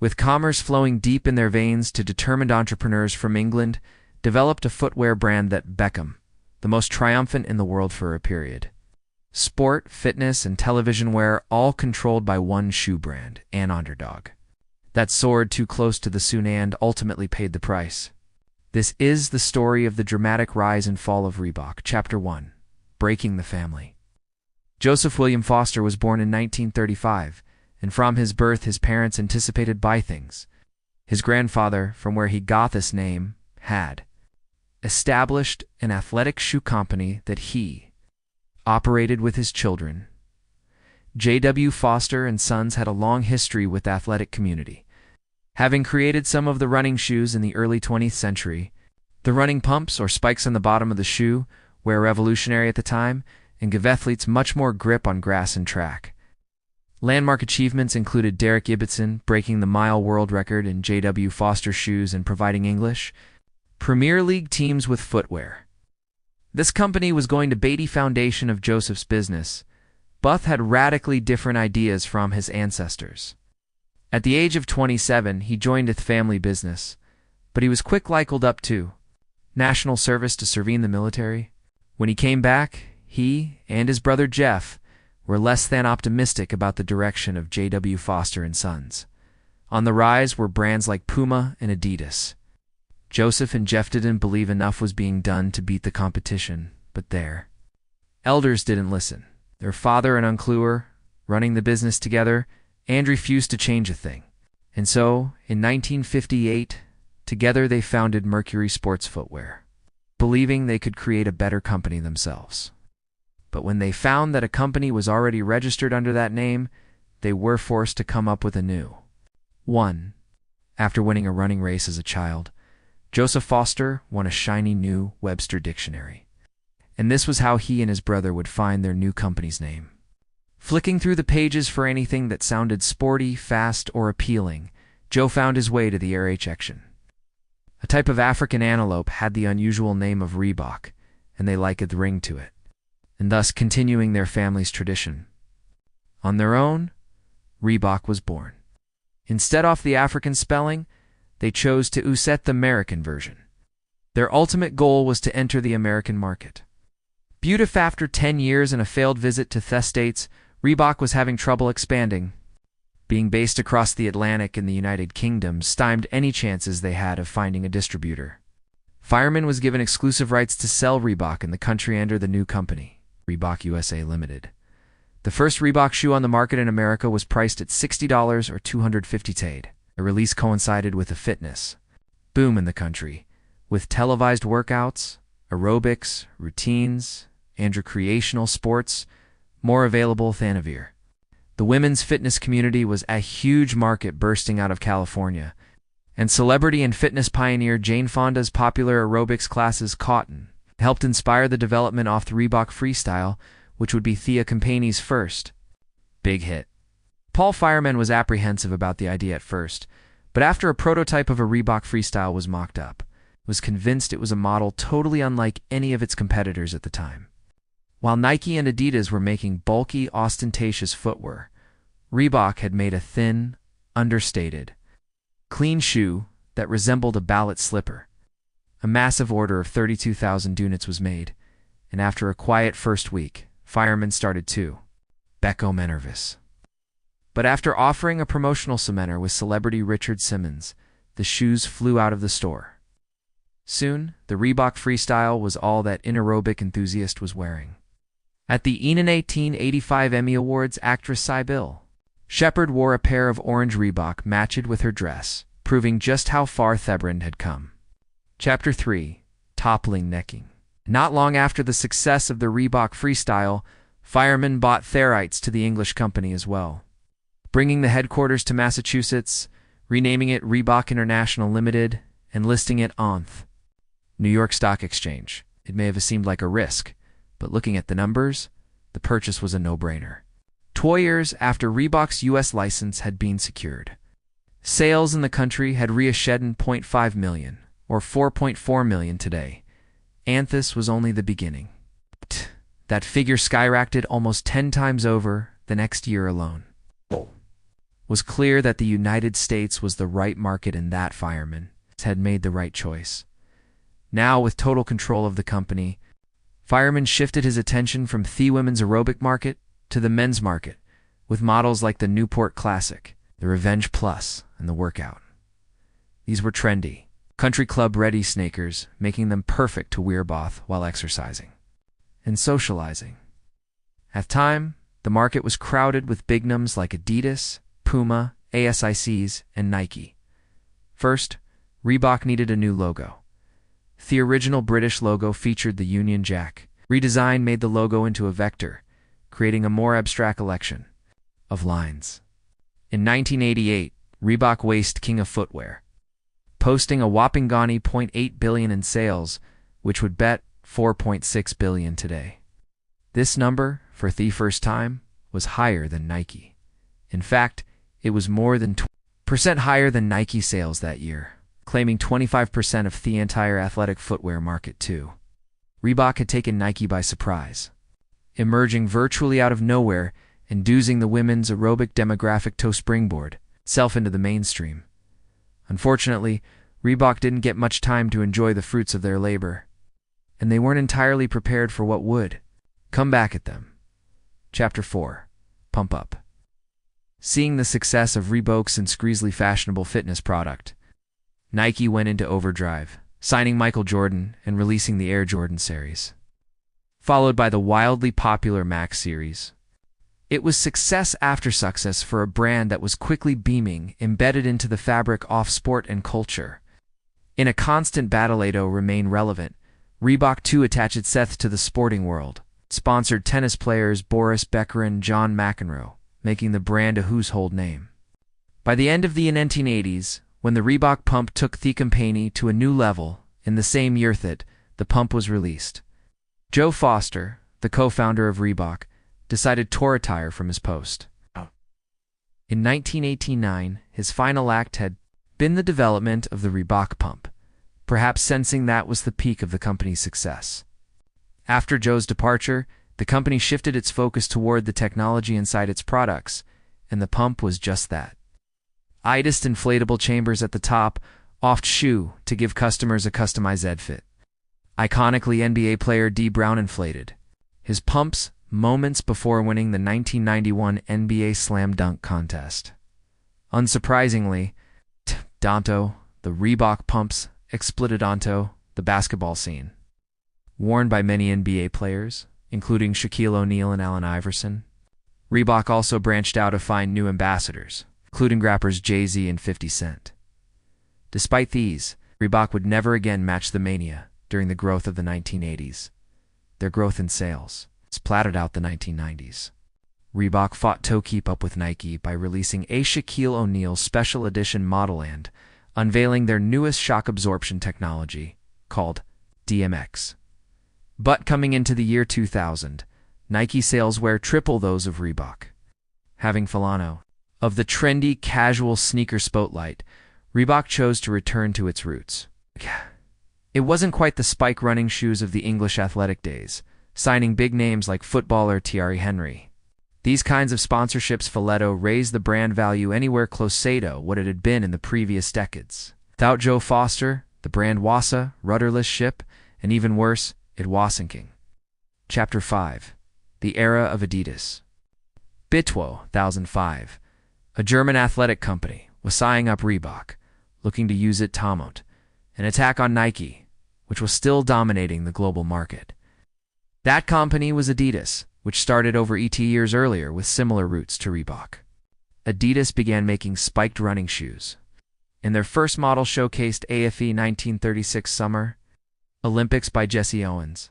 with commerce flowing deep in their veins to determined entrepreneurs from England, developed a footwear brand that Beckham, the most triumphant in the world for a period. Sport, fitness, and television wear all controlled by one shoe brand, an underdog. That soared too close to the sun and ultimately paid the price. This is the story of the dramatic rise and fall of Reebok. Chapter 1. Breaking the Family. Joseph William Foster was born in 1935, and from his birth his parents anticipated buy things. His grandfather, from where he got this name, had established an athletic shoe company that he operated with his children. J.W. Foster and Sons had a long history with the athletic community, having created some of the running shoes in the early 20th century. The running pumps, or spikes on the bottom of the shoe, were revolutionary at the time and gave athletes much more grip on grass and track. Landmark achievements included Derek Ibbotson breaking the mile world record in J.W. Foster shoes and providing English Premier League teams with footwear. This company was going to be the foundation of Joseph's business. Buth had radically different ideas from his ancestors. At the age of 27, he joined the family business, but he was quick cycled up to national service to serve in the military. When he came back, he and his brother Jeff were less than optimistic about the direction of J.W. Foster and Sons. On the rise were brands like Puma and Adidas. Joseph and Jeff didn't believe enough was being done to beat the competition, but their elders didn't listen. Their father and uncle were running the business together and refused to change a thing. And so, in 1958, together they founded Mercury Sports Footwear, believing they could create a better company themselves. But when they found that a company was already registered under that name, they were forced to come up with a new one. After winning a running race as a child, Joseph Foster won a shiny new Webster Dictionary. And this was how he and his brother would find their new company's name. Flicking through the pages for anything that sounded sporty, fast, or appealing, Joe found his way to the RH section. A type of African antelope had the unusual name of Reebok, and they liked the ring to it, and thus continuing their family's tradition. On their own, Reebok was born. Instead of the African spelling, they chose to use the American version. Their ultimate goal was to enter the American market. Beautiful after 10 years and a failed visit to the States, Reebok was having trouble expanding. Being based across the Atlantic in the United Kingdom stymied any chances they had of finding a distributor. Fireman was given exclusive rights to sell Reebok in the country under the new company, Reebok USA Limited. The first Reebok shoe on the market in America was priced at $60 or $250. A release coincided with a fitness boom in the country, with televised workouts, aerobics, routines, and recreational sports more available than ever. The women's fitness community was a huge market bursting out of California, and celebrity and fitness pioneer Jane Fonda's popular aerobics classes Cotton helped inspire the development of the Reebok Freestyle, which would be Thea Company's first big hit. Paul Fireman was apprehensive about the idea at first, but after a prototype of a Reebok Freestyle was mocked up, was convinced it was a model totally unlike any of its competitors at the time. While Nike and Adidas were making bulky, ostentatious footwear, Reebok had made a thin, understated, clean shoe that resembled a ballet slipper. A massive order of 32,000 units was made, and after a quiet first week, Fireman started to become nervous. But after offering a promotional seminar with celebrity Richard Simmons, the shoes flew out of the store. Soon, the Reebok Freestyle was all that an aerobic enthusiast was wearing. At the 1885 Emmy Awards, actress Sybil Shepherd wore a pair of orange Reebok matched with her dress, proving just how far Thebrand had come. Chapter 3. Toppling Necking. Not long after the success of the Reebok Freestyle, Fireman bought their rights to the English company as well, bringing the headquarters to Massachusetts, renaming it Reebok International Limited, and listing it on the New York Stock Exchange. It may have seemed like a risk, but looking at the numbers, the purchase was a no-brainer. 2 years after Reebok's U.S. license had been secured, sales in the country had reached 0.5 million, or 4.4 million today, and this was only the beginning. That figure skyrocketed almost 10 times over the next year alone. was clear that the United States was the right market and that Fireman had made the right choice. Now, with total control of the company, Fireman shifted his attention from the women's aerobic market to the men's market, with models like the Newport Classic, the Revenge Plus, and the Workout. These were trendy, country club-ready sneakers, making them perfect to wear both while exercising and socializing. At the time, the market was crowded with big names like Adidas, Puma, ASICs, and Nike. First, Reebok needed a new logo. The original British logo featured the Union Jack. Redesign made the logo into a vector, creating a more abstract collection of lines. In 1988, Reebok wasted king of footwear, posting a whopping $0.8 billion in sales, which would bet $4.6 billion today. This number, for the first time, was higher than Nike. In fact, it was more than 20% higher than Nike sales that year, claiming 25% of the entire athletic footwear market too. Reebok had taken Nike by surprise, emerging virtually out of nowhere and inducing the women's aerobic demographic to springboard itself into the mainstream. Unfortunately, Reebok didn't get much time to enjoy the fruits of their labor, and they weren't entirely prepared for what would come back at them. Chapter 4. Pump Up. Seeing the success of Reebok's increasingly fashionable fitness product, Nike went into overdrive, signing Michael Jordan and releasing the Air Jordan series, followed by the wildly popular Max series. It was success after success for a brand that was quickly beaming, embedded into the fabric of sport and culture. In a constant battle to remain relevant, Reebok too attached itself to the sporting world, sponsored tennis players Boris Becker and John McEnroe, making the brand a household name. By the end of the 1980s, when the Reebok Pump took the company to a new level, in the same year that the Pump was released, Joe Foster, the co-founder of Reebok, decided to retire from his post. In 1989, his final act had been the development of the Reebok Pump, perhaps sensing that was the peak of the company's success. After Joe's departure, the company shifted its focus toward the technology inside its products, and the Pump was just that. Idest inflatable chambers at the top, oft shoe to give customers a customized outfit. Iconically NBA player D. Brown inflated his pumps moments before winning the 1991 NBA Slam Dunk Contest. Unsurprisingly, Danto, the Reebok Pumps, exploded onto the basketball scene. Worn by many NBA players, including Shaquille O'Neal and Allen Iverson, Reebok also branched out to find new ambassadors, including rappers Jay-Z and 50 Cent. Despite these, Reebok would never again match the mania during the growth of the 1980s. Their growth in sales splattered out the 1990s. Reebok fought to keep up with Nike by releasing a Shaquille O'Neal special edition model and unveiling their newest shock absorption technology, called DMX. But coming into the year 2000, Nike sales were triple those of Reebok. Having fallen of the trendy casual sneaker spotlight, Reebok chose to return to its roots. It wasn't quite the spike running shoes of the English athletic days, signing big names like footballer Thierry Henry. These kinds of sponsorships raised the brand value anywhere close to what it had been in the previous decades. Without Joe Foster, the brand was a rudderless ship, and even worse, it was sinking. Chapter 5. The Era of Adidas. Bitwo 2005, a German athletic company, was signing up Reebok, looking to use it to mount an attack on Nike, which was still dominating the global market. That company was Adidas, which started over 8 years earlier with similar roots to Reebok. Adidas began making spiked running shoes. In their first model showcased AFE 1936 Summer Olympics by Jesse Owens.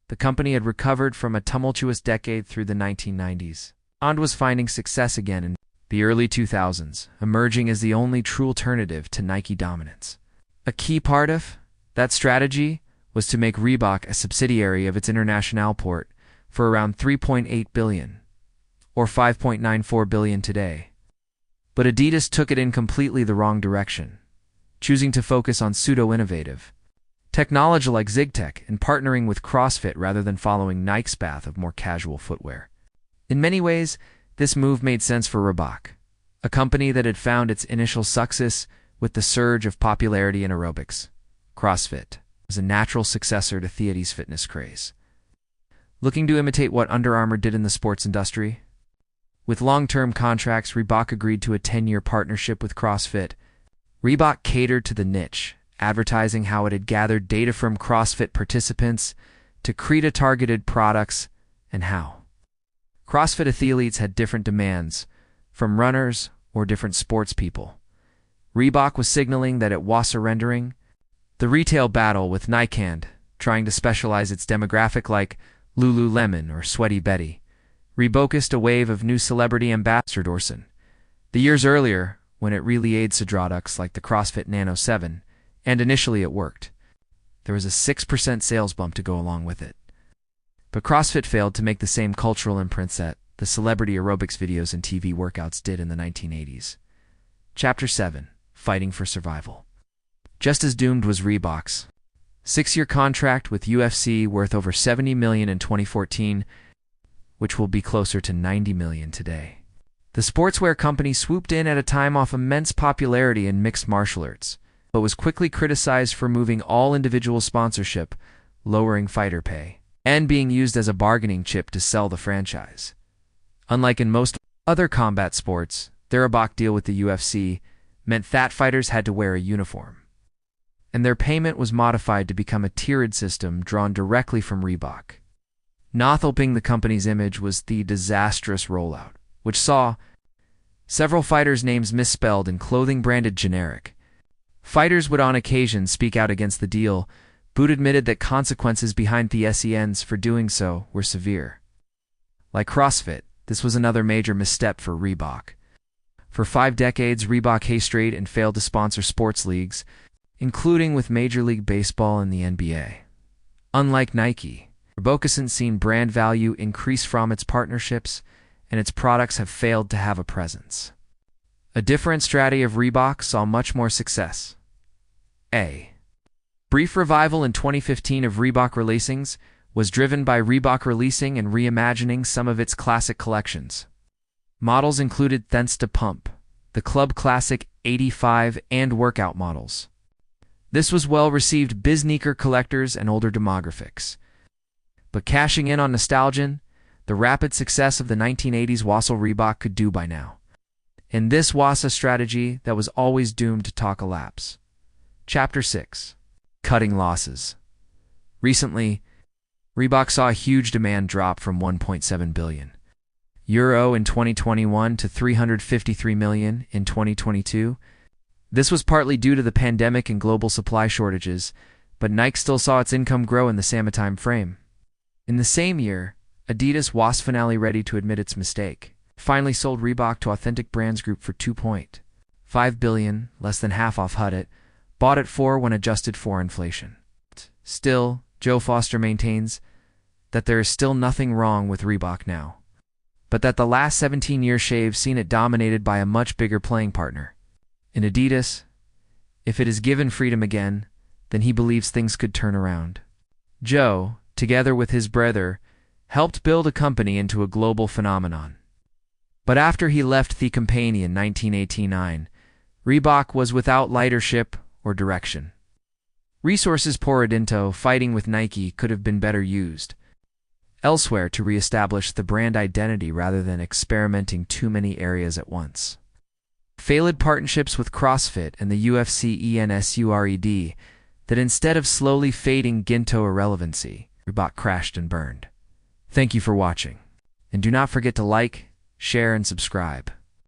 The company had recovered from a tumultuous decade through the 1990s, and was finding success again in the early 2000s, emerging as the only true alternative to Nike dominance. A key part of that strategy was to make Reebok a subsidiary of its International port for around $3.8 billion, or $5.94 billion today. But Adidas took it in completely the wrong direction, choosing to focus on pseudo-innovative technology like ZigTech and partnering with CrossFit rather than following Nike's path of more casual footwear. In many ways, this move made sense for Reebok. a company that had found its initial success with the surge of popularity in aerobics. CrossFit was a natural successor to Theody's fitness craze. Looking to imitate what Under Armour did in the sports industry? With long-term contracts, Reebok agreed to a 10-year partnership with CrossFit. Reebok catered to the niche, advertising how it had gathered data from CrossFit participants to create targeted products and how CrossFit athletes had different demands from runners or different sports people. Reebok was signaling that it was surrendering the retail battle with Nike, trying to specialize its demographic like Lululemon or Sweaty Betty. Reebok a wave of new celebrity ambassadors. The years earlier, when it really aids products like the CrossFit Nano 7, and initially it worked. There was a 6% sales bump to go along with it. But CrossFit failed to make the same cultural imprints that the celebrity aerobics videos and TV workouts did in the 1980s. Chapter 7. Fighting for Survival. Just as doomed was Reebok's 6-year contract with UFC worth over $70 million in 2014, which will be closer to $90 million today. The sportswear company swooped in at a time of immense popularity in mixed martial arts, but was quickly criticized for moving all individual sponsorship, lowering fighter pay, and being used as a bargaining chip to sell the franchise. Unlike in most other combat sports, their Reebok deal with the UFC meant that fighters had to wear a uniform, and their payment was modified to become a tiered system drawn directly from Reebok. Not helping the company's image was the disastrous rollout, which saw several fighters' names misspelled and clothing branded generic. Fighters would on occasion speak out against the deal, but admitted that consequences behind the SENs for doing so were severe. Like CrossFit, this was another major misstep for Reebok. For 5 decades, Reebok haystrayed and failed to sponsor sports leagues, including with Major League Baseball and the NBA. Unlike Nike, Reebok hasn't seen brand value increase from its partnerships, and its products have failed to have a presence. A different strategy of Reebok saw much more success. A brief revival in 2015 of Reebok releasings was driven by Reebok releasing and reimagining some of its classic collections. Models included Thanks to Pump, the Club Classic 85, and workout models. This was well received by sneaker collectors and older demographics. But cashing in on nostalgia, the rapid success of the 1980s Wassel Reebok could do by now. And this was a strategy that was always doomed to collapse. Chapter 6. Cutting Losses. Recently, Reebok saw a huge demand drop from €1.7 billion in 2021 to $353 million in 2022. This was partly due to the pandemic and global supply shortages, but Nike still saw its income grow in the same time frame. In the same year, Adidas was finally ready to admit its mistake. Finally sold Reebok to Authentic Brands Group for $2.5 billion, less than half off Hudit, bought it for when adjusted for inflation. Still, Joe Foster maintains that there is still nothing wrong with Reebok now, but that the last 17 years shave seen it dominated by a much bigger playing partner. In Adidas, if it is given freedom again, then he believes things could turn around. Joe, together with his brother, helped build a company into a global phenomenon. But after he left the company in 1989, Reebok was without leadership or direction. Resources poured into fighting with Nike could have been better used elsewhere to reestablish the brand identity rather than experimenting too many areas at once. Failed partnerships with CrossFit and the UFC ENSURED that instead of slowly fading into irrelevancy, Reebok crashed and burned. Thank you for watching, and do not forget to like, share, and subscribe.